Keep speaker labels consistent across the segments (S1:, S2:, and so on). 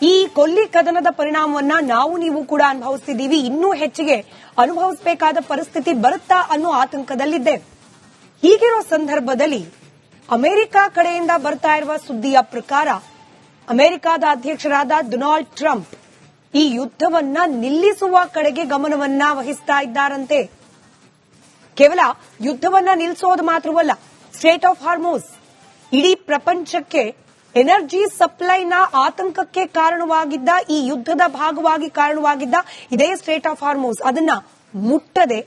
S1: ಈ ಕೊಲ್ಲಿ ಕದನದ ಪರಿಣಾಮವನ್ನ ನಾವು ನೀವು ಕೂಡ ಅನುಭವಿಸ್ತಿದ್ದೀವಿ. ಇನ್ನೂ ಹೆಚ್ಚಿಗೆ ಅನುಭವಿಸಬೇಕಾದ ಪರಿಸ್ಥಿತಿ ಬರುತ್ತಾ ಅನ್ನೋ ಆತಂಕದಲ್ಲಿದ್ದೇವೆ. ಹೀಗಿರೋ ಸಂದರ್ಭದಲ್ಲಿ ಅಮೆರಿಕ ಕಡೆಯಿಂದ ಬರ್ತಾ ಇರುವ ಸುದ್ದಿಯ ಪ್ರಕಾರ ಅಮೆರಿಕದ ಅಧ್ಯಕ್ಷರಾದ ಡೊನಾಲ್ಡ್ ಟ್ರಂಪ್ ಈ ಯುದ್ಧವನ್ನ ನಿಲ್ಲಿಸುವ ಕಡೆಗೆ ಗಮನವನ್ನ ವಹಿಸ್ತಾ ಇದ್ದಾರಂತೆ. ಕೇವಲ ಯುದ್ಧವನ್ನ ನಿಲ್ಲಿಸೋದು ಮಾತ್ರವಲ್ಲ, ಸ್ಟ್ರೇಟ್ ಆಫ್ ಹಾರ್ಮೋಸ್ ಇಡೀ ಪ್ರಪಂಚಕ್ಕೆ ಎನರ್ಜಿ ಸಪ್ಲೈನ ಆತಂಕಕ್ಕೆ ಕಾರಣವಾಗಿದ್ದ, ಈ ಯುದ್ಧದ ಭಾಗವಾಗಿ ಕಾರಣವಾಗಿದ್ದ ಇದೇ ಸ್ಟ್ರೇಟ್ ಆಫ್ ಹಾರ್ಮೋಸ್ ಅದನ್ನ ಮುಟ್ಟದೆ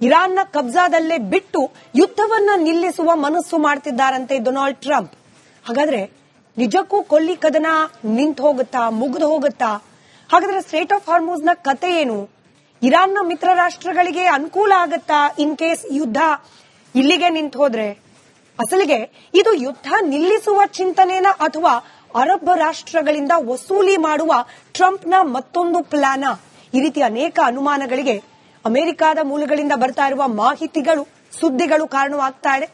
S1: ಇರಾನ್ನ ಕಬ್ಜಾದಲ್ಲೇ ಬಿಟ್ಟು ಯುದ್ಧವನ್ನ ನಿಲ್ಲಿಸುವ ಮನಸ್ಸು ಮಾಡ್ತಿದ್ದಾರಂತೆ ಡೊನಾಲ್ಡ್ ಟ್ರಂಪ್. ಹಾಗಾದ್ರೆ ನಿಜಕ್ಕೂ ಕೊಲ್ಲಿ ಕದನ ನಿಂತು ಹೋಗುತ್ತಾ, ಮುಗಿದು ಹೋಗುತ್ತಾ? ಹಾಗಾದ್ರೆ ಸ್ಟ್ರೇಟ್ ಆಫ್ ಹಾರ್ಮೋಸ್ ನ ಕತೆ ಏನು? ಇರಾನ್ನ ಮಿತ್ರ ರಾಷ್ಟ್ರಗಳಿಗೆ ಅನುಕೂಲ ಆಗತ್ತಾ ಇನ್ ಕೇಸ್ ಯುದ್ಧ ಇಲ್ಲಿಗೆ ನಿಂತು ಹೋದ್ರೆ? ಅಸಲಿಗೆ ಇದು ಯುದ್ಧ ನಿಲ್ಲಿಸುವ ಚಿಂತನೆನ ಅಥವಾ ಅರಬ್ ರಾಷ್ಟ್ರಗಳಿಂದ ವಸೂಲಿ ಮಾಡುವ ಟ್ರಂಪ್ನ ಮತ್ತೊಂದು ಪ್ಲಾನ? ಈ ರೀತಿ ಅನೇಕ ಅನುಮಾನಗಳಿಗೆ ಅಮೆರಿಕದ ಮೂಲಗಳಿಂದ ಬರ್ತಾ ಇರುವ ಮಾಹಿತಿಗಳು, ಸುದ್ದಿಗಳು ಕಾರಣವಾಗ್ತಾ ಇದೆ.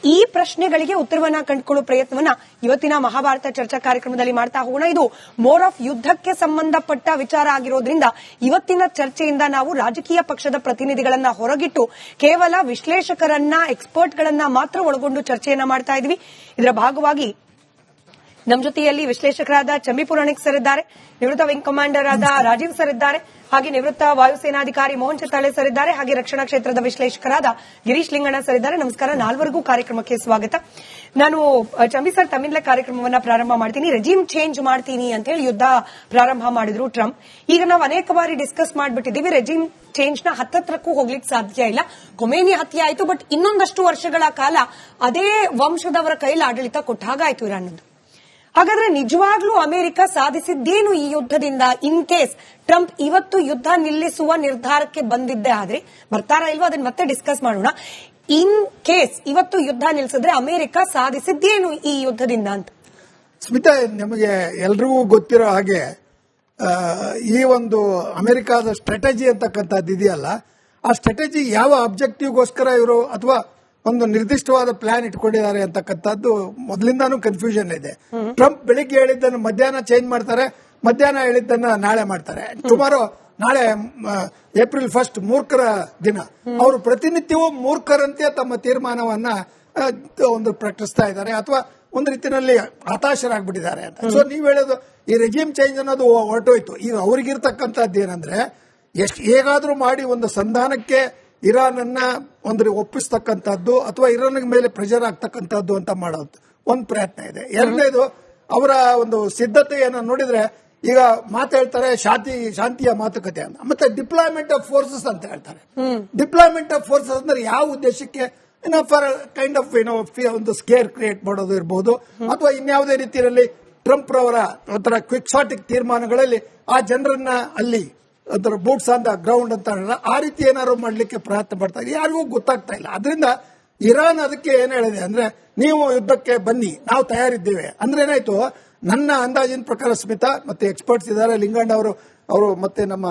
S1: ಈ ಪ್ರಶ್ನೆಗಳಿಗೆ ಉತ್ತರವನ್ನ ಕಂಡುಕೊಳ್ಳುವ ಪ್ರಯತ್ನವನ್ನ ಇವತ್ತಿನ ಮಹಾಭಾರತ ಚರ್ಚಾ ಕಾರ್ಯಕ್ರಮದಲ್ಲಿ ಮಾಡ್ತಾ ಹೋಗೋಣ. ಇದು ಮೋರ್ ಆಫ್ ಯುದ್ಧಕ್ಕೆ ಸಂಬಂಧಪಟ್ಟ ವಿಚಾರ ಆಗಿರೋದ್ರಿಂದ ಇವತ್ತಿನ ಚರ್ಚೆಯಿಂದ ನಾವು ರಾಜಕೀಯ ಪಕ್ಷದ ಪ್ರತಿನಿಧಿಗಳನ್ನ ಹೊರಗಿಟ್ಟು ಕೇವಲ ವಿಶ್ಲೇಷಕರನ್ನ, ಎಕ್ಸ್ಪರ್ಟ್ಗಳನ್ನ ಮಾತ್ರ ಒಳಗೊಂಡು ಚರ್ಚೆಯನ್ನ ಮಾಡ್ತಾ ಇದ್ವಿ. ಇದರ ಭಾಗವಾಗಿ ನಮ್ಮ ಜೊತೆಯಲ್ಲಿ ವಿಶ್ಲೇಷಕರಾದ ಚಂಬಿ ಪುರಾಣಿಕ್ ಸರ್ ಇದ್ದಾರೆ, ನಿವೃತ್ತ ವಿಂಗ್ ಕಮಾಂಡರ್ ಆದ ರಾಜೀವ್ ಸರ್ ಇದ್ದಾರೆ, ಹಾಗೆ ನಿವೃತ್ತ ವಾಯುಸೇನಾಧಿಕಾರಿ ಮೋಹನ್ ಚಿತ್ತಾಳೆ ಸರ್ ಇದ್ದಾರೆ, ಹಾಗೆ ರಕ್ಷಣಾ ಕ್ಷೇತ್ರದ ವಿಶ್ಲೇಷಕರಾದ ಗಿರೀಶ್ ಲಿಂಗಣ್ಣ ಸರ್ ಇದ್ದಾರೆ. ನಮಸ್ಕಾರ, ನಾಲ್ವರಿಗೂ ಕಾರ್ಯಕ್ರಮಕ್ಕೆ ಸ್ವಾಗತ. ನಾನು ಚಂಬಿ ಸರ್ ತಮ್ಮಿಂದಲೇ ಕಾರ್ಯಕ್ರಮವನ್ನ ಪ್ರಾರಂಭ ಮಾಡ್ತೀನಿ. ರೆಜಿಮ್ ಚೇಂಜ್ ಮಾಡ್ತೀನಿ ಅಂತ ಹೇಳಿ ಯುದ್ಧ ಪ್ರಾರಂಭ ಮಾಡಿದ್ರು ಟ್ರಂಪ್. ಈಗ ನಾವು ಅನೇಕ ಬಾರಿ ಡಿಸ್ಕಸ್ ಮಾಡ್ಬಿಟ್ಟಿದ್ದೀವಿ, ರೆಜಿಮ್ ಚೇಂಜ್ ನ ಹತ್ತತ್ರಕ್ಕೂ ಹೋಗ್ಲಿಕ್ಕೆ ಸಾಧ್ಯ ಇಲ್ಲ. ಕೊಮೇನಿ ಹತ್ಯೆ ಆಯ್ತು, ಬಟ್ ಇನ್ನೊಂದಷ್ಟು ವರ್ಷಗಳ ಕಾಲ ಅದೇ ವಂಶದವರ ಕೈಲಿ ಆಡಳಿತ ಕೊಟ್ಟ ಹಾಗಾಯ್ತು ಇರಾನ್ನದು. ಹಾಗಾದ್ರೆ ನಿಜವಾಗ್ಲೂ ಅಮೆರಿಕ ಸಾಧಿಸಿದ್ದೇನು ಈ ಯುದ್ಧದಿಂದ? ಇನ್ ಕೇಸ್ ಟ್ರಂಪ್ ಇವತ್ತು ಯುದ್ಧ ನಿಲ್ಲಿಸುವ ನಿರ್ಧಾರಕ್ಕೆ ಬಂದಿದ್ದೆ ಆದ್ರೆ, ಬರ್ತಾರಾ ಇಲ್ವೋ ಅದನ್ನ ಮತ್ತೆ ಡಿಸ್ಕಸ್ ಮಾಡೋಣ. ಇನ್ ಕೇಸ್ ಇವತ್ತು ಯುದ್ಧ ನಿಲ್ಲಿಸಿದ್ರೆ ಅಮೆರಿಕ ಸಾಧಿಸಿದ್ದೇನು ಈ ಯುದ್ಧದಿಂದ ಅಂತ?
S2: ಸ್ಮಿತಾ, ನಮಗೆ ಎಲ್ರಿಗೂ ಗೊತ್ತಿರೋ ಹಾಗೆ ಈ ಒಂದು ಅಮೆರಿಕದ ಸ್ಟ್ರಾಟಜಿ ಅಂತಕ್ಕಂಥದ್ದು ಇದೆಯಲ್ಲ, ಆ ಸ್ಟ್ರಾಟಜಿ ಯಾವ ಅಬ್ಜೆಕ್ಟಿವ್ಗೋಸ್ಕರ ಇವರು ಅಥವಾ ಒಂದು ನಿರ್ದಿಷ್ಟವಾದ ಪ್ಲಾನ್ ಇಟ್ಕೊಂಡಿದ್ದಾರೆ ಅಂತಕ್ಕಂಥದ್ದು ಮೊದಲಿಂದಾನು ಕನ್ಫ್ಯೂಷನ್ ಇದೆ. ಟ್ರಂಪ್ ಬೆಳಿಗ್ಗೆ ಹೇಳಿದ್ದನ್ನು ಮಧ್ಯಾಹ್ನ ಚೇಂಜ್ ಮಾಡ್ತಾರೆ, ಮಧ್ಯಾಹ್ನ ಹೇಳಿದ್ದನ್ನ ನಾಳೆ ಮಾಡ್ತಾರೆ. ಟುಮಾರೋ, ನಾಳೆ ಏಪ್ರಿಲ್ 1 ಮೂರ್ಖರ ದಿನ. ಅವರು ಪ್ರತಿನಿತ್ಯವೂ ಮೂರ್ಖರಂತೆ ತಮ್ಮ ತೀರ್ಮಾನವನ್ನ ಒಂದು ಪ್ರಕಟಿಸ್ತಾ ಇದ್ದಾರೆ, ಅಥವಾ ಒಂದು ರೀತಿಯಲ್ಲಿ ಹತಾಶರಾಗ್ಬಿಟ್ಟಿದ್ದಾರೆ ಅಂತ. ಸೊ ನೀವು ಹೇಳೋದು ಈ ರೆಜಿಮ್ ಚೇಂಜ್ ಅನ್ನೋದು ಹೊರಟೋಯ್ತು. ಈಗ ಅವ್ರಿಗಿರ್ತಕ್ಕಂಥದ್ದು ಏನಂದ್ರೆ, ಹೇಗಾದ್ರೂ ಮಾಡಿ ಒಂದು ಸಂಧಾನಕ್ಕೆ ಇರಾನ್ ಅನ್ನ ಒಂದು ಒಪ್ಪಿಸ್ತಕ್ಕಂಥದ್ದು ಅಥವಾ ಇರಾನ್ ಮೇಲೆ ಪ್ರೆಷರ್ ಆಗ್ತಕ್ಕಂಥದ್ದು ಅಂತ ಮಾಡೋದು ಒಂದು ಪ್ರಯತ್ನ ಇದೆ. ಎರಡನೇದು, ಅವರ ಒಂದು ಸಿದ್ಧತೆಯನ್ನು ನೋಡಿದ್ರೆ ಈಗ ಮಾತಾಡ್ತಾರೆ ಶಾಂತಿಯ ಮಾತುಕತೆ ಅಂತ, ಮತ್ತೆ ಡಿಪ್ಲಾಯ್ಮೆಂಟ್ ಆಫ್ ಫೋರ್ಸಸ್ ಅಂತ ಹೇಳ್ತಾರೆ. ಡಿಪ್ಲಾಯ್ಮೆಂಟ್ ಆಫ್ ಫೋರ್ಸಸ್ ಅಂದ್ರೆ ಯಾವ ಉದ್ದೇಶಕ್ಕೆ? ಫಾರ್ ಕೈಂಡ್ ಆಫ್ ಒಂದು ಸ್ಕೇರ್ ಕ್ರಿಯೇಟ್ ಮಾಡೋದು ಇರಬಹುದು, ಅಥವಾ ಇನ್ಯಾವುದೇ ರೀತಿಯಲ್ಲಿ ಟ್ರಂಪ್ ರವರ ಒಂಥರ ಕ್ವಿಕ್ ಶಾಟಿಕ್ ತೀರ್ಮಾನಗಳಲ್ಲಿ ಆ ಜನರನ್ನ ಅಲ್ಲಿ ಅದರ ಬೂಟ್ಸ್ ಆನ್ ದ ಗ್ರೌಂಡ್ ಅಂತ ಆ ರೀತಿ ಏನಾದ್ರು ಮಾಡ್ಲಿಕ್ಕೆ ಪ್ರಯತ್ನ ಪಡ್ತಾ ಇದೆ. ಯಾರಿಗೂ ಗೊತ್ತಾಗ್ತಾ ಇಲ್ಲ. ಅದರಿಂದ ಇರಾನ್ ಅದಕ್ಕೆ ಏನ್ ಹೇಳಿದೆ ಅಂದ್ರೆ, ನೀವು ಯುದ್ಧಕ್ಕೆ ಬನ್ನಿ, ನಾವು ತಯಾರಿದ್ದೇವೆ ಅಂದ್ರೆ ಏನಾಯ್ತು, ನನ್ನ ಅಂದಾಜಿನ ಪ್ರಕಾರ ಸ್ಮಿತಾ, ಮತ್ತೆ ಎಕ್ಸ್ಪರ್ಟ್ಸ್ ಇದ್ದಾರೆ, ಲಿಂಗಣ್ಣ ಅವರು ಮತ್ತೆ ನಮ್ಮ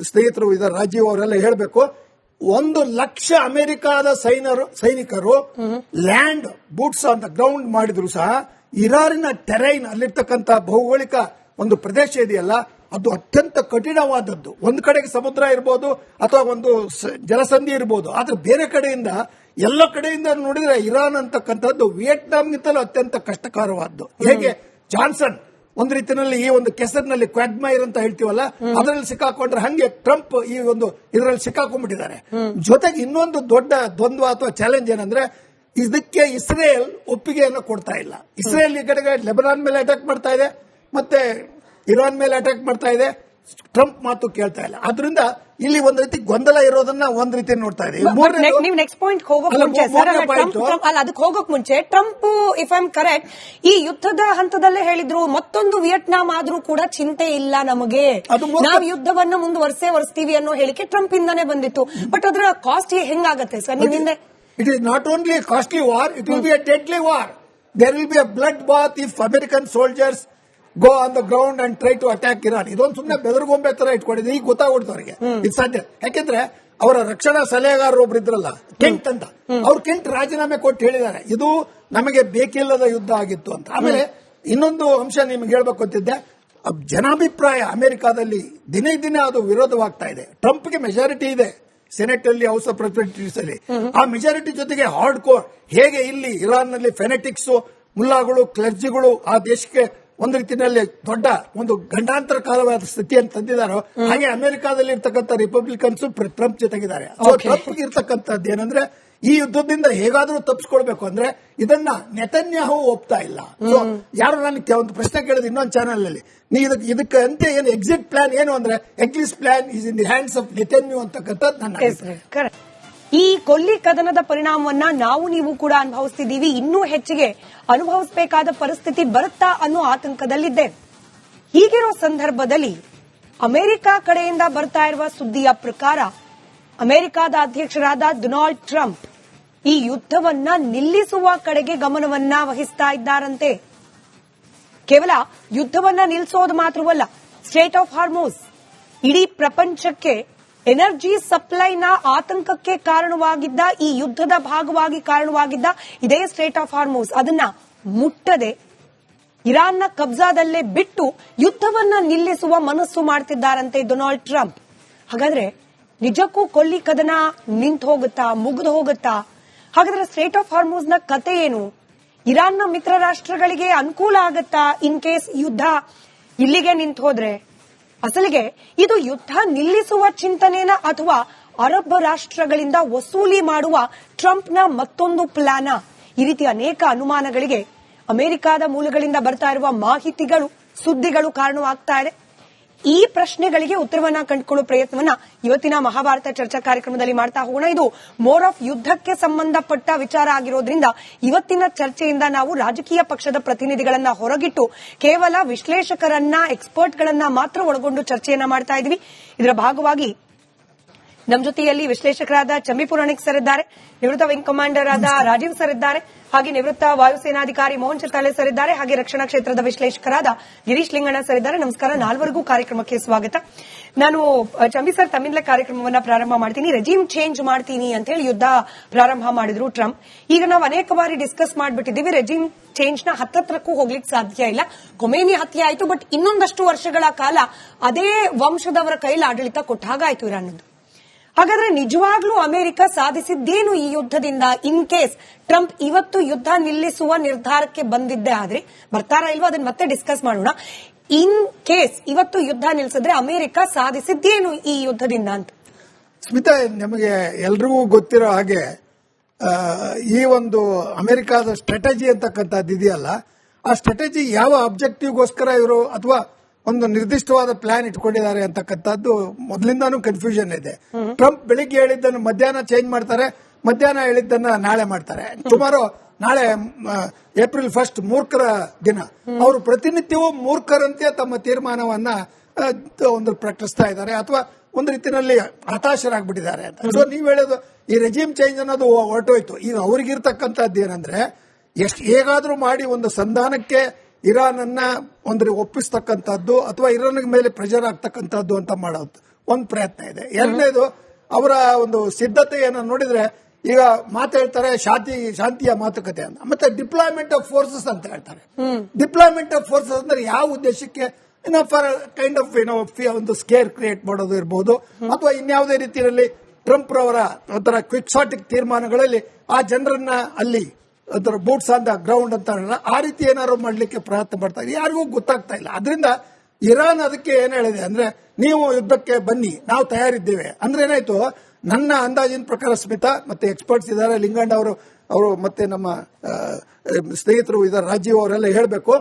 S2: ಸ್ನೇಹಿತರು ಇದ್ದಾರೆ, ರಾಜೀವ್ ಅವರೆಲ್ಲ ಹೇಳಬೇಕು, 1,00,000 ಅಮೆರಿಕದ ಸೈನಿಕರು land boots on the ground ಮಾಡಿದ್ರು ಸಹ ಇರಾನಿನ ಟೆರೈನ್, ಅಲ್ಲಿರ್ತಕ್ಕಂಥ ಭೌಗೋಳಿಕ ಒಂದು ಪ್ರದೇಶ ಇದೆಯಲ್ಲ, ಅದು ಅತ್ಯಂತ ಕಠಿಣವಾದದ್ದು. ಒಂದು ಕಡೆಗೆ ಸಮುದ್ರ ಇರಬಹುದು ಅಥವಾ ಒಂದು ಜಲಸಂಧಿ ಇರಬಹುದು, ಆದ್ರೆ ಬೇರೆ ಕಡೆಯಿಂದ ಎಲ್ಲ ಕಡೆಯಿಂದ ನೋಡಿದ್ರೆ ಇರಾನ್ ಅಂತಕ್ಕಂಥದ್ದು ವಿಯೆಟ್ನಾಂಗಿಂತಲೂ ಅತ್ಯಂತ ಕಷ್ಟಕರವಾದ್ದು. ಹೇಗೆ ಜಾನ್ಸನ್ ಒಂದು ರೀತಿಯಲ್ಲಿ ಈ ಒಂದು ಕೆಸರಿನಲ್ಲಿ ಕ್ವಾಗ್ಮೈರ್ ಅಂತ ಹೇಳ್ತೀವಲ್ಲ, ಅದರಲ್ಲಿ ಸಿಕ್ಕಾಕೊಂಡ್ರೆ ಹಂಗೆ ಟ್ರಂಪ್ ಈ ಒಂದು ಇದರಲ್ಲಿ ಸಿಕ್ಕಾಕೊಂಡ್ಬಿಟ್ಟಿದ್ದಾರೆ. ಜೊತೆಗೆ ಇನ್ನೊಂದು ದೊಡ್ಡ ದ್ವಂದ್ವ ಅಥವಾ ಚಾಲೆಂಜ್ ಏನಂದ್ರೆ, ಇದಕ್ಕೆ ಇಸ್ರೇಲ್ ಒಪ್ಪಿಗೆಯನ್ನು ಕೊಡ್ತಾ ಇಲ್ಲ. ಇಸ್ರೇಲ್ ಈ ಕಡೆಗೆ ಲೆಬನಾನ್ ಮೇಲೆ ಅಟ್ಯಾಕ್ ಮಾಡ್ತಾ ಇದೆ, ಮತ್ತೆ ಇರಾನ್ ಮೇಲೆ ಅಟ್ಯಾಕ್ ಮಾಡ್ತಾ ಇದೆ, ಟ್ರಂಪ್ ಮಾತು ಕೇಳ್ತಾ ಇಲ್ಲ. ಆದ್ರಿಂದ ಇಲ್ಲಿ ಒಂದ್ ರೀತಿ ಗೊಂದಲ ಇರೋದನ್ನ ಒಂದ್ ರೀತಿ ನೋಡ್ತಾ ಇದೆ.
S1: ನೀವು ನೆಕ್ಸ್ಟ್ ಪಾಯಿಂಟ್ ಅದಕ್ಕೆ ಹೋಗೋಕ್ ಮುಂಚೆ Trump, if I am correct, ಈ ಯುದ್ಧದ ಹಂತದಲ್ಲೇ ಹೇಳಿದ್ರು ಮತ್ತೊಂದು ವಿಯೆಟ್ನಾಂ ಆದ್ರೂ ಕೂಡ ಚಿಂತೆ ಇಲ್ಲ ನಮಗೆ, ನಾವು ಯುದ್ಧವನ್ನು ಮುಂದುವರಿಸ್ತೀವಿ ಅನ್ನೋ ಹೇಳಿಕೆ ಟ್ರಂಪ್ ಇಂದಾನೆ ಬಂದಿತ್ತು. ಬಟ್ ಅದರ ಕಾಸ್ಟ್ ಹೆಂಗಾಗತ್ತೆ ಸರ್ ನಿಮ್ಮಿಂದ?
S2: It is not only a costly war, it will be a deadly war. There will be a blood bath if American soldiers go on the ground and try to attack Iran. ಇದೊಂದು ಸುಮ್ಮನೆ ಬೆದರುಗೊಂಬೆ ತರ ಇಟ್ಕೊಂಡಿದೆ. ಈಗ ಗೊತ್ತಾಗ್ಬಿಡ್ತು ಅವರಿಗೆ ಇದು ಸಾಧ್ಯ. ಯಾಕೆಂದ್ರೆ ಅವರ ರಕ್ಷಣಾ ಸಲಹೆಗಾರರು ಒಬ್ರು ಇದ್ರಲ್ಲ, ಕೆಂಟ್ ಅಂತ, ಅವ್ರು ಕೆಂಟ್ ರಾಜೀನಾಮೆ ಕೊಟ್ಟು ಹೇಳಿದ್ದಾರೆ, ಇದು ನಮಗೆ ಬೇಕಿಲ್ಲದ ಯುದ್ಧ ಆಗಿತ್ತು ಅಂತ. ಆಮೇಲೆ ಇನ್ನೊಂದು ಅಂಶ ನಿಮ್ಗೆ ಹೇಳ್ಬೇಕು ಅಂತಿದ್ದೆ. ಜನಾಭಿಪ್ರಾಯ ಅಮೆರಿಕಾದಲ್ಲಿ ದಿನೇ ದಿನೇ ಅದು ವಿರೋಧವಾಗ್ತಾ ಇದೆ. ಟ್ರಂಪ್ಗೆ ಮೆಜಾರಿಟಿ ಇದೆ ಸೆನೆಟ್ ಅಲ್ಲಿ, ಹೌಸ್ ಆಫ್ ರೆಪ್ರೆಸೆಂಟೇಟಿವ್ಸ್ ಅಲ್ಲಿ. ಆ ಮೆಜಾರಿಟಿ ಜೊತೆಗೆ ಹಾರ್ಡ್ ಕೋರ್ ಹೇಗೆ ಇಲ್ಲಿ ಇರಾನ್ ನಲ್ಲಿ ಫೆನೆಟಿಕ್ಸ್, ಮುಲ್ಲಾಗಳು, ಕ್ಲರ್ಜಿಗಳು ಆ ದೇಶಕ್ಕೆ ಒಂದು ರೀತಿಯಲ್ಲಿ ದೊಡ್ಡ ಒಂದು ಗಂಡಾಂತರಕಾರವಾದ ಸ್ಥಿತಿಯನ್ನು ತಂದಿದ್ದಾರೋ, ಹಾಗೆ ಅಮೆರಿಕಾದಲ್ಲಿ ಇರ್ತಕ್ಕಂಥ ರಿಪಬ್ಲಿಕನ್ಸ್ ಟ್ರಂಪ್ ಜೊತೆಗಿದ್ದಾರೆ. ಟ್ರಂಪ್ಗೆ ಇರ್ತಕ್ಕಂಥದ್ದು ಏನಂದ್ರೆ ಈ ಯುದ್ಧದಿಂದ ಹೇಗಾದ್ರೂ ತಪ್ಪಿಸ್ಕೊಳ್ಬೇಕು ಅಂದ್ರೆ ಇದನ್ನ ನೆತನ್ಯಾಹು ಒಪ್ತಾ ಇಲ್ಲ. ಯಾರು ನನಗೆ ಒಂದು ಪ್ರಶ್ನೆ ಕೇಳಿದ್ರೆ ಇನ್ನೊಂದು ಚಾನೆಲ್ ಅಲ್ಲಿ, ಇದಕ್ಕೆ ಅಂತೆ ಏನು ಎಕ್ಸಿಟ್ ಪ್ಲಾನ್ ಏನು ಅಂದ್ರೆ exit plan is in the hands of Netanyahu ಅಂತಕ್ಕಂಥದ್ದು ನನ್ನ.
S1: ಈ ಕೊಲ್ಲಿ ಕದನದ ಪರಿಣಾಮವನ್ನ ನಾವು ನೀವು ಕೂಡ ಅನುಭವಿಸ್ತಿದ್ದೀವಿ, ಇನ್ನೂ ಹೆಚ್ಚಿಗೆ ಅನುಭವಿಸಬೇಕಾದ ಪರಿಸ್ಥಿತಿ ಬರುತ್ತಾ ಅನ್ನೋ ಆತಂಕದಲ್ಲಿದ್ದೇವೆ. ಹೀಗಿರೋ ಸಂದರ್ಭದಲ್ಲಿ ಅಮೆರಿಕ ಕಡೆಯಿಂದ ಬರ್ತಾ ಇರುವ ಸುದ್ದಿಯ ಪ್ರಕಾರ ಅಮೆರಿಕದ ಅಧ್ಯಕ್ಷರಾದ ಡೊನಾಲ್ಡ್ ಟ್ರಂಪ್ ಈ ಯುದ್ಧವನ್ನ ನಿಲ್ಲಿಸುವ ಕಡೆಗೆ ಗಮನವನ್ನ ವಹಿಸ್ತಾ ಇದ್ದಾರಂತೆ. ಕೇವಲ ಯುದ್ಧವನ್ನ ನಿಲ್ಲಿಸೋದು ಮಾತ್ರವಲ್ಲ, ಸ್ಟ್ರೇಟ್ ಆಫ್ ಹಾರ್ಮೋಸ್ ಇಡೀ ಪ್ರಪಂಚಕ್ಕೆ ಎನರ್ಜಿ ಸಪ್ಲೈನ ಆತಂಕಕ್ಕೆ ಕಾರಣವಾಗಿದ್ದ, ಈ ಯುದ್ಧದ ಭಾಗವಾಗಿ ಕಾರಣವಾಗಿದ್ದ ಇದೇ ಸ್ಟ್ರೇಟ್ ಆಫ್ ಹಾರ್ಮೋಸ್ ಅದನ್ನ ಮುಟ್ಟದೆ ಇರಾನ್ನ ಕಬ್ಜಾದಲ್ಲೇ ಬಿಟ್ಟು ಯುದ್ಧವನ್ನ ನಿಲ್ಲಿಸುವ ಮನಸ್ಸು ಮಾಡ್ತಿದ್ದಾರಂತೆ ಡೊನಾಲ್ಡ್ ಟ್ರಂಪ್. ಹಾಗಾದ್ರೆ ನಿಜಕ್ಕೂ ಕೊಲ್ಲಿ ಕದನ ನಿಂತು ಹೋಗುತ್ತಾ, ಮುಗಿದು ಹೋಗುತ್ತಾ? ಹಾಗಾದ್ರೆ ಸ್ಟ್ರೇಟ್ ಆಫ್ ಹಾರ್ಮೋಸ್ ನ ಕತೆ ಏನು? ಇರಾನ್ನ ಮಿತ್ರ ರಾಷ್ಟ್ರಗಳಿಗೆ ಅನುಕೂಲ ಆಗುತ್ತಾ ಇನ್ ಕೇಸ್ ಯುದ್ಧ ಇಲ್ಲಿಗೆ ನಿಂತು ಹೋದ್ರೆ? ಅಸಲಿಗೆ ಇದು ಯುದ್ಧ ನಿಲ್ಲಿಸುವ ಚಿಂತನೆನ ಅಥವಾ ಅರಬ್ ರಾಷ್ಟ್ರಗಳಿಂದ ವಸೂಲಿ ಮಾಡುವ ಟ್ರಂಪ್ನ ಮತ್ತೊಂದು ಪ್ಲಾನ? ಈ ರೀತಿ ಅನೇಕ ಅನುಮಾನಗಳಿಗೆ ಅಮೆರಿಕದ ಮೂಲಗಳಿಂದ ಬರ್ತಾ ಇರುವ ಮಾಹಿತಿಗಳು, ಸುದ್ದಿಗಳು ಕಾರಣವಾಗ್ತಾ ಇದೆ. ಈ ಪ್ರಶ್ನೆಗಳಿಗೆ ಉತ್ತರವನ್ನ ಕಂಡುಕೊಳ್ಳುವ ಪ್ರಯತ್ನವನ್ನ ಇವತ್ತಿನ ಮಹಾಭಾರತ ಚರ್ಚಾ ಕಾರ್ಯಕ್ರಮದಲ್ಲಿ ಮಾಡ್ತಾ ಹೋಗೋಣ. ಇದು ಮೋರ್ ಆಫ್ ಯುದ್ಧಕ್ಕೆ ಸಂಬಂಧಪಟ್ಟ ವಿಚಾರ ಆಗಿರೋದ್ರಿಂದ ಇವತ್ತಿನ ಚರ್ಚೆಯಿಂದ ನಾವು ರಾಜಕೀಯ ಪಕ್ಷದ ಪ್ರತಿನಿಧಿಗಳನ್ನ ಹೊರಗಿಟ್ಟು ಕೇವಲ ವಿಶ್ಲೇಷಕರನ್ನ, ಎಕ್ಸ್ಪರ್ಟ್ಗಳನ್ನ ಮಾತ್ರ ಒಳಗೊಂಡು ಚರ್ಚೆಯನ್ನ ಮಾಡ್ತಾ ಇದ್ವಿ. ಇದರ ಭಾಗವಾಗಿ ನಮ್ಮ ಜೊತೆಯಲ್ಲಿ ವಿಶ್ಲೇಷಕರಾದ ಚಂಬಿ ಪುರಾಣಿಕ್ ಸರ್ ಇದ್ದಾರೆ, ನಿವೃತ್ತ ವಿಂಗ್ ಕಮಾಂಡರ್ ಆದ ರಾಜೀವ್ ಸರ್ ಇದ್ದಾರೆ, ಹಾಗೆ ನಿವೃತ್ತ ವಾಯುಸೇನಾಧಿಕಾರಿ ಮೋಹನ್ ಚಿತ್ತಾಲೆ ಸರ್ ಇದ್ದಾರೆ, ಹಾಗೆ ರಕ್ಷಣಾ ಕ್ಷೇತ್ರದ ವಿಶ್ಲೇಷಕರಾದ ಗಿರೀಶ್ ಲಿಂಗಣ್ಣ ಸರ್ ಇದ್ದಾರೆ. ನಮಸ್ಕಾರ, ನಾಲ್ವರಿಗೂ ಕಾರ್ಯಕ್ರಮಕ್ಕೆ ಸ್ವಾಗತ. ನಾನು ಚಂಬಿ ಸರ್ ತಮ್ಮಿಂದಲೇ ಕಾರ್ಯಕ್ರಮವನ್ನ ಪ್ರಾರಂಭ ಮಾಡ್ತೀನಿ. ರೆಜಿಮ್ ಚೇಂಜ್ ಮಾಡ್ತೀನಿ ಅಂತ ಹೇಳಿ ಯುದ್ಧ ಪ್ರಾರಂಭ ಮಾಡಿದ್ರು ಟ್ರಂಪ್. ಈಗ ನಾವು ಅನೇಕ ಬಾರಿ ಡಿಸ್ಕಸ್ ಮಾಡ್ಬಿಟ್ಟಿದ್ದೀವಿ, ರೆಜಿಮ್ ಚೇಂಜ್ ನ ಹತ್ತತ್ರಕ್ಕೂ ಹೋಗ್ಲಿಕ್ಕೆ ಸಾಧ್ಯ ಇಲ್ಲ. ಖೊಮೇನಿ ಹತ್ಯೆ ಆಯ್ತು, ಬಟ್ ಇನ್ನೊಂದಷ್ಟು ವರ್ಷಗಳ ಕಾಲ ಅದೇ ವಂಶದವರ ಕೈಲಿ ಆಡಳಿತ ಕೊಟ್ಟ ಹಾಗಾಯ್ತು ಇರಾನ್ನದು. ಹಾಗಾದ್ರೆ ನಿಜವಾಗ್ಲೂ ಅಮೆರಿಕ ಸಾಧಿಸಿದ್ದೇನು ಈ ಯುದ್ಧದಿಂದ? ಇನ್ ಕೇಸ್ ಟ್ರಂಪ್ ಇವತ್ತು ಯುದ್ಧ ನಿಲ್ಲಿಸುವ ನಿರ್ಧಾರಕ್ಕೆ ಬಂದಿದ್ದೇ ಆದ್ರೆ, ಬರ್ತಾರಾ ಇಲ್ವೋ ಅದನ್ನ ಮತ್ತೆ ಡಿಸ್ಕಸ್ ಮಾಡೋಣ. ಇನ್ ಕೇಸ್ ಇವತ್ತು ಯುದ್ಧ ನಿಲ್ಲಿಸಿದ್ರೆ ಅಮೆರಿಕ ಸಾಧಿಸಿದ್ದೇನು ಈ ಯುದ್ಧದಿಂದ ಅಂತ?
S2: ಸ್ಮಿತಾ, ನಮಗೆ ಎಲ್ರಿಗೂ ಗೊತ್ತಿರೋ ಹಾಗೆ ಈ ಒಂದು ಅಮೆರಿಕದ ಸ್ಟ್ರಾಟಜಿ ಅಂತಕ್ಕಂಥದ್ದು ಇದೆಯಲ್ಲ, ಆ ಸ್ಟ್ರಾಟಜಿ ಯಾವ ಅಬ್ಜೆಕ್ಟಿವ್ಗೋಸ್ಕರ ಇವರು ಅಥವಾ ಒಂದು ನಿರ್ದಿಷ್ಟವಾದ ಪ್ಲಾನ್ ಇಟ್ಕೊಂಡಿದ್ದಾರೆ ಅಂತಕ್ಕಂಥದ್ದು ಮೊದಲಿಂದಾನು ಕನ್ಫ್ಯೂಷನ್ ಇದೆ. ಟ್ರಂಪ್ ಬೆಳಿಗ್ಗೆ ಹೇಳಿದ್ದನ್ನು ಮಧ್ಯಾಹ್ನ ಚೇಂಜ್ ಮಾಡ್ತಾರೆ, ಮಧ್ಯಾಹ್ನ ಹೇಳಿದ್ದನ್ನ ನಾಳೆ ಮಾಡ್ತಾರೆ. ಸುಮಾರು ನಾಳೆ ಏಪ್ರಿಲ್ 1 ಮೂರ್ಖರ ದಿನ. ಅವರು ಪ್ರತಿನಿತ್ಯವೂ ಮೂರ್ಖರಂತೆ ತಮ್ಮ ತೀರ್ಮಾನವನ್ನ ಒಂದು ಪ್ರಕಟಿಸ್ತಾ ಇದ್ದಾರೆ, ಅಥವಾ ಒಂದು ರೀತಿಯಲ್ಲಿ ಹತಾಶರಾಗ್ಬಿಟ್ಟಿದ್ದಾರೆ ಅಂತ. ಸೊ ನೀವ್ ಹೇಳೋದು ಈ ರೆಜಿಮ್ ಚೇಂಜ್ ಅನ್ನೋದು ಹೊರಟೋಯ್ತು. ಈಗ ಅವ್ರಿಗಿರ್ತಕ್ಕಂಥದ್ದು ಏನಂದ್ರೆ, ಹೇಗಾದ್ರೂ ಮಾಡಿ ಒಂದು ಸಂಧಾನಕ್ಕೆ ಇರಾನ್ ಅನ್ನ ಒಪ್ಪಿಸ್ತಕ್ಕಂಥದ್ದು ಅಥವಾ ಇರಾನ್ ಮೇಲೆ ಪ್ರೆಷರ್ ಆಗ್ತಕ್ಕಂಥದ್ದು ಅಂತ ಮಾಡೋದು ಒಂದು ಪ್ರಯತ್ನ ಇದೆ. ಎರಡನೇದು, ಅವರ ಒಂದು ಸಿದ್ಧತೆಯನ್ನು ನೋಡಿದ್ರೆ ಈಗ ಮಾತಾಡ್ತಾರೆ ಶಾಂತಿಯ ಮಾತುಕತೆ ಅಂತ, ಮತ್ತೆ ಡಿಪ್ಲಾಯ್ಮೆಂಟ್ ಆಫ್ ಫೋರ್ಸಸ್ ಅಂತ ಹೇಳ್ತಾರೆ. ಡಿಪ್ಲಾಯ್ಮೆಂಟ್ ಆಫ್ ಫೋರ್ಸಸ್ ಅಂದ್ರೆ ಯಾವ ಉದ್ದೇಶಕ್ಕೆ? ಫಾರ್ ಕೈಂಡ್ ಆಫ್ ಒಂದು ಸ್ಕೇರ್ ಕ್ರಿಯೇಟ್ ಮಾಡೋದು ಇರಬಹುದು, ಅಥವಾ ಇನ್ಯಾವುದೇ ರೀತಿಯಲ್ಲಿ ಟ್ರಂಪ್ ರವರ ಒಂಥರ ಕ್ವಿಕ್ಸಾಟಿಕ್ ತೀರ್ಮಾನಗಳಲ್ಲಿ ಆ ಜನರನ್ನ ಅಲ್ಲಿ ಅದರ ಬೂಟ್ಸ್ ಆನ್ ದ ಗ್ರೌಂಡ್ ಅಂತ ಆ ರೀತಿ ಏನಾದ್ರು ಮಾಡ್ಲಿಕ್ಕೆ ಪ್ರಯತ್ನ ಪಡ್ತಾರೆ. ಯಾರಿಗೂ ಗೊತ್ತಾಗ್ತಾ ಇಲ್ಲ. ಅದರಿಂದ ಇರಾನ್ ಅದಕ್ಕೆ ಏನ್ ಹೇಳಿದೆ ಅಂದ್ರೆ, ನೀವು ಯುದ್ಧಕ್ಕೆ ಬನ್ನಿ, ನಾವು ತಯಾರಿದ್ದೇವೆ ಅಂದ್ರೆ ಏನಾಯ್ತು, ನನ್ನ ಅಂದಾಜಿನ ಪ್ರಕಾರ ಸ್ಮಿತಾ, ಮತ್ತೆ ಎಕ್ಸ್ಪರ್ಟ್ಸ್ ಇದ್ದಾರೆ, ಲಿಂಗಣ್ಣ ಅವರು ಮತ್ತೆ ನಮ್ಮ ಸ್ನೇಹಿತರು ಇದ್ದಾರೆ, ರಾಜೀವ್ ಅವರೆಲ್ಲ ಹೇಳಬೇಕು,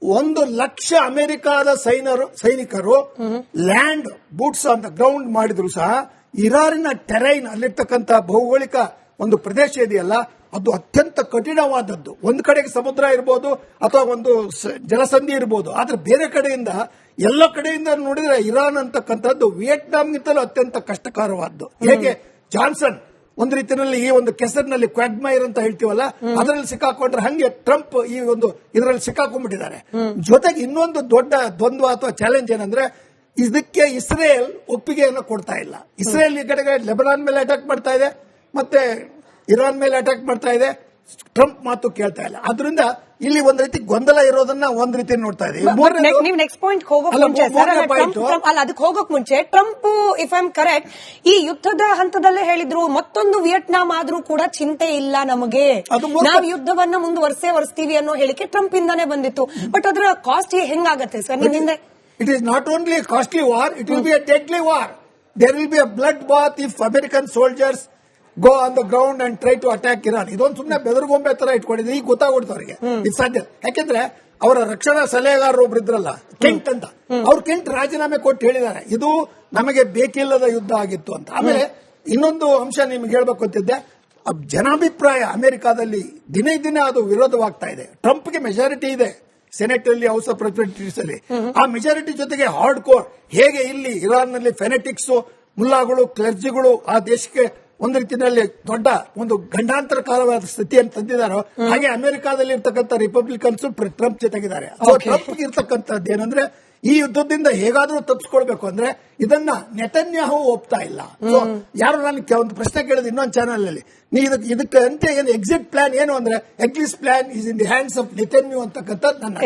S2: 1,00,000 ಅಮೆರಿಕದ ಸೈನಿಕರು land boots on the ground ಮಾಡಿದ್ರು ಸಹ ಇರಾನಿನ ಟೆರೈನ್, ಅಲ್ಲಿರ್ತಕ್ಕಂಥ ಭೌಗೋಳಿಕ ಒಂದು ಪ್ರದೇಶ ಇದೆಯಲ್ಲ, ಅದು ಅತ್ಯಂತ ಕಠಿಣವಾದದ್ದು. ಒಂದು ಕಡೆಗೆ ಸಮುದ್ರ ಇರಬಹುದು ಅಥವಾ ಒಂದು ಜಲಸಂಧಿ ಇರಬಹುದು, ಆದ್ರೆ ಬೇರೆ ಕಡೆಯಿಂದ ಎಲ್ಲ ಕಡೆಯಿಂದ ನೋಡಿದ್ರೆ ಇರಾನ್ ಅಂತಕ್ಕಂಥದ್ದು ವಿಯೆಟ್ನಾಂಗಿಂತಲೂ ಅತ್ಯಂತ ಕಷ್ಟಕರವಾದ್ದು. ಹೇಗೆ ಜಾನ್ಸನ್ ಒಂದು ರೀತಿಯಲ್ಲಿ ಈ ಒಂದು ಕೆಸರಿನಲ್ಲಿ ಕ್ವಾಗ್ಮೈರ್ ಅಂತ ಹೇಳ್ತೀವಲ್ಲ, ಅದರಲ್ಲಿ ಸಿಕ್ಕಾಕೊಂಡ್ರೆ ಹಂಗೆ ಟ್ರಂಪ್ ಈ ಒಂದು ಇದರಲ್ಲಿ ಸಿಕ್ಕಾಕೊಂಡ್ಬಿಟ್ಟಿದ್ದಾರೆ. ಜೊತೆಗೆ ಇನ್ನೊಂದು ದೊಡ್ಡ ದ್ವಂದ್ವ ಅಥವಾ ಚಾಲೆಂಜ್ ಏನಂದ್ರೆ, ಇದಕ್ಕೆ ಇಸ್ರೇಲ್ ಒಪ್ಪಿಗೆಯನ್ನು ಕೊಡ್ತಾ ಇಲ್ಲ. ಇಸ್ರೇಲ್ ಈ ಕಡೆಗೆ ಲೆಬನಾನ್ ಮೇಲೆ ಅಟ್ಯಾಕ್ ಮಾಡ್ತಾ ಇದೆ, ಮತ್ತೆ ಇರಾನ್ ಮೇಲೆ ಅಟ್ಯಾಕ್ ಮಾಡ್ತಾ ಇದೆ, ಟ್ರಂಪ್ ಮಾತು ಕೇಳ್ತಾ ಇಲ್ಲ. ಆದ್ರಿಂದ ಇಲ್ಲಿ ಒಂದ್ ರೀತಿ ಗೊಂದಲ ಇರೋದನ್ನ ಒಂದ್ ರೀತಿ ನೋಡ್ತಾ ಇದ್ದೀವಿ.
S1: ನೀವು ನೆಕ್ಸ್ಟ್ ಪಾಯಿಂಟ್ ಹೋಗೋಕ್
S2: ಅಲ್ಲ,
S1: ಮುಂಚೆ
S2: ಮೂರನೇ point.
S1: ಅಲ್ಲ ಅದಕ್ಕೆ ಹೋಗೋಕ್ ಮುಂಚೆ Trump if I am correct ಈ ಯುದ್ಧದ ಹಂತದಲ್ಲೇ ಹೇಳಿದ್ರು ಮತ್ತೊಂದು ವಿಯೆಟ್ನಾಂ ಆದ್ರೂ ಕೂಡ ಚಿಂತೆ ಇಲ್ಲ ನಮಗೆ,
S2: ಅದು ಮೂರ್ಖ.
S1: ನಾವು ಯುದ್ಧವನ್ನ ಮುಂದುವರಿಸ್ತೀವಿ ಅನ್ನೋ ಹೇಳಿಕೆ ಟ್ರಂಪ್ ಇಂದಾನೆ ಬಂದಿತ್ತು. ಬಟ್ ಅದರ ಕಾಸ್ಟ್ ಹೆಂಗಾಗತ್ತೆ ಸರ್ ನಿಮ್ ಹಿಂದೆ?
S2: It is not only a costly war, it will be a deadly war. There will be a bloodbath if American soldiers go on the ground and try to attack Iran. ಇದೊಂದು ಸುಮ್ಮನೆ ಬೆದರುಗೊಂಬೆ ತರ ಇಟ್ಕೊಂಡಿದೆ. ಈಗ ಗೊತ್ತಾಗ್ಬಿಡ್ತು ಅವರಿಗೆ ಇದು ಸಾಧ್ಯ. ಯಾಕೆಂದ್ರೆ ಅವರ ರಕ್ಷಣಾ ಸಲಹೆಗಾರರು ಒಬ್ರು ಇದ್ರಲ್ಲ, ಕೆಂಟ್ ಅಂತ, ಅವ್ರು ಕೆಂಟ್ ರಾಜೀನಾಮೆ ಕೊಟ್ಟು ಹೇಳಿದ್ದಾರೆ ಇದು ನಮಗೆ ಬೇಕಿಲ್ಲದ ಯುದ್ಧ ಆಗಿತ್ತು ಅಂತ. ಆಮೇಲೆ ಇನ್ನೊಂದು ಅಂಶ ನಿಮ್ಗೆ ಹೇಳ್ಬೇಕು ಅಂತಿದ್ದೆ, ಜನಾಭಿಪ್ರಾಯ ಅಮೆರಿಕಾದಲ್ಲಿ ದಿನೇ ದಿನೇ ಅದು ವಿರೋಧವಾಗ್ತಾ ಇದೆ. ಟ್ರಂಪ್ಗೆ ಮೆಜಾರಿಟಿ ಇದೆ ಸೆನೆಟ್ ಅಲ್ಲಿ, ಹೌಸ್ ಆಫ್ ರೆಪ್ರೆಸೆಂಟೇಟಿವ್ಸ್ ಅಲ್ಲಿ. ಆ ಮೆಜಾರಿಟಿ ಜೊತೆಗೆ ಹಾರ್ಡ್ ಕೋರ್ ಹೇಗೆ ಇಲ್ಲಿ ಇರಾನ್ ನಲ್ಲಿ ಫೆನೆಟಿಕ್ಸ್, ಮುಲ್ಲಾಗಳು, ಕ್ಲರ್ಜಿಗಳು ಆ ದೇಶಕ್ಕೆ ಒಂದು ರೀತಿಯಲ್ಲಿ ದೊಡ್ಡ ಒಂದು ಗಂಡಾಂತರಕಾರವಾದ ಸ್ಥಿತಿಯನ್ನು ತಂದಿದ್ದಾರೋ, ಹಾಗೆ ಅಮೆರಿಕಾದಲ್ಲಿ ಇರ್ತಕ್ಕಂಥ ರಿಪಬ್ಲಿಕನ್ಸ್ ಟ್ರಂಪ್ ಜೊತೆಗಿದ್ದಾರೆ. ಟ್ರಂಪ್ ಇರ್ತಕ್ಕಂಥದ್ದು ಏನಂದ್ರೆ ಈ ಯುದ್ಧದಿಂದ ಹೇಗಾದ್ರೂ ತಪ್ಪಿಸ್ಕೊಳ್ಬೇಕು ಅಂದ್ರೆ ಇದನ್ನ ನೆತನ್ಯಾಹು ಒಪ್ತಾ ಇಲ್ಲ. ಯಾರು ನನಗೆ ಒಂದು ಪ್ರಶ್ನೆ ಕೇಳಿದ ಇನ್ನೊಂದು ಚಾನಲ್ ಅಲ್ಲಿ, ಇದಕ್ಕೆ ಅಂತೆ ಏನು ಎಕ್ಸಿಟ್ ಪ್ಲಾನ್ ಏನು ಅಂದ್ರೆ exit plan is in the hands of Netanyahu ಅಂತಕ್ಕಂಥದ್ದು ನನ್ನ